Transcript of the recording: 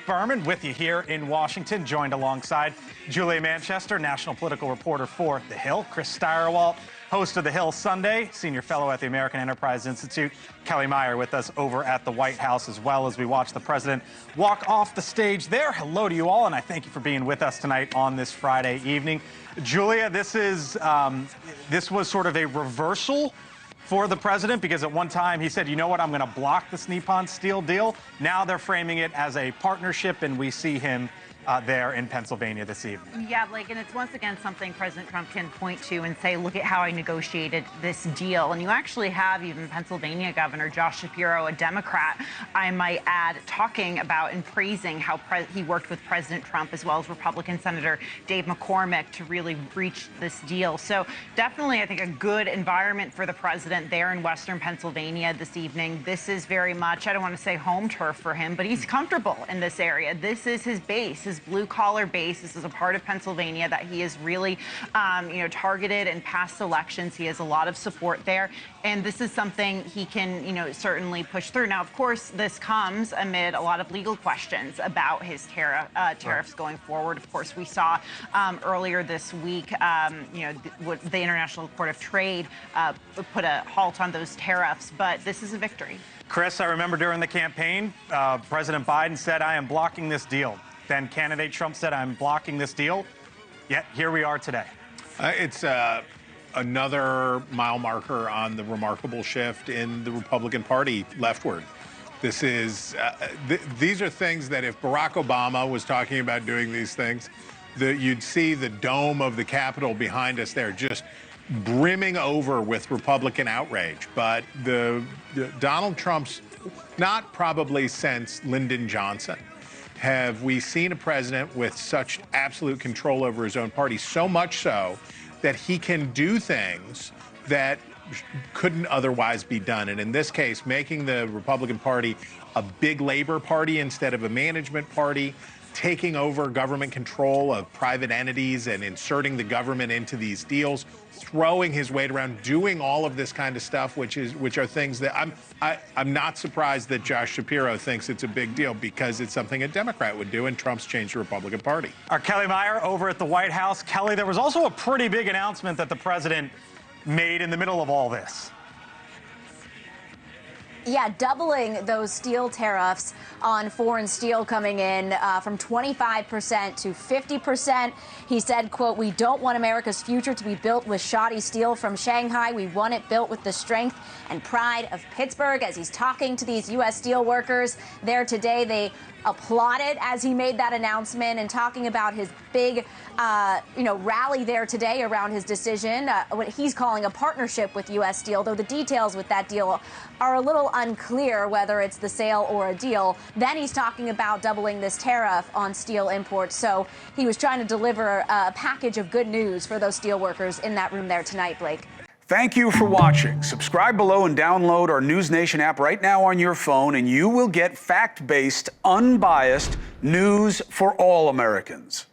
Berman with you here in Washington, joined alongside Julia Manchester, national political reporter for The Hill, Chris Stirewalt, host of The Hill Sunday, senior fellow at the American Enterprise Institute, Kelly Meyer with us over at the White House as well as we watch the president walk off the stage there. Hello to you all, and I thank you for being with us tonight on this Friday evening. Julia, this was sort of a reversal for the president, because at one time he said, you know what, I'm going to block this Nippon Steel deal. Now they're framing it as a partnership, and we see him there in Pennsylvania this evening. Yeah, Blake, and it's once again something President Trump can point to and say, look at how I negotiated this deal. And you actually have even Pennsylvania Governor Josh Shapiro, a Democrat, I might add, talking about and praising how he worked with President Trump as well as Republican Senator Dave McCormick to really reach this deal. So definitely, I think, a good environment for the president there in Western Pennsylvania this evening. This is very much, I don't want to say home turf for him, but he's comfortable in this area. This is his base, his blue-collar base. This is a part of Pennsylvania that he is really, targeted in past elections. He has a lot of support there, and this is something he can, certainly push through. Now, of course, this comes amid a lot of legal questions about his tariffs going forward. Of course, we saw earlier this week, the International Court of Trade put a halt on those tariffs, but this is a victory. Chris, I remember during the campaign, President Biden said, I am blocking this deal. Then candidate Trump said, I'm blocking this deal. Yet here we are today. It's another mile marker on the remarkable shift in the Republican Party leftward. This is these are things that if Barack Obama was talking about doing these things, you'd see the dome of the Capitol behind us there just brimming over with Republican outrage. But Donald Trump's, not probably since Lyndon Johnson, have we seen a president with such absolute control over his own party, so much so that he can do things that couldn't otherwise be done. And in this case, making the Republican Party a big labor party instead of a management party, taking over government control of private entities and inserting the government into these deals, throwing his weight around, doing all of this kind of stuff, which are things that I'm not surprised that Josh Shapiro thinks it's a big deal, because it's something a Democrat would do, and Trump's changed the Republican Party. Our Kelly Meyer over at the White House. Kelly, there was also a pretty big announcement that the president made in the middle of all this. Yeah, doubling those steel tariffs on foreign steel coming in from 25% to 50%. He said, quote, we don't want America's future to be built with shoddy steel from Shanghai. We want it built with the strength and pride of Pittsburgh. As he's talking to these U.S. steel workers there today, they applauded as he made that announcement and talking about his big, rally there today around his decision, what he's calling a partnership with U.S. Steel, though the details with that deal are a little unclear, whether it's the sale or a deal. Then he's talking about doubling this tariff on steel imports. So he was trying to deliver a package of good news for those steel workers in that room there tonight, Blake. Thank you for watching. Subscribe below and download our NewsNation app right now on your phone, and you will get fact-based, unbiased news for all Americans.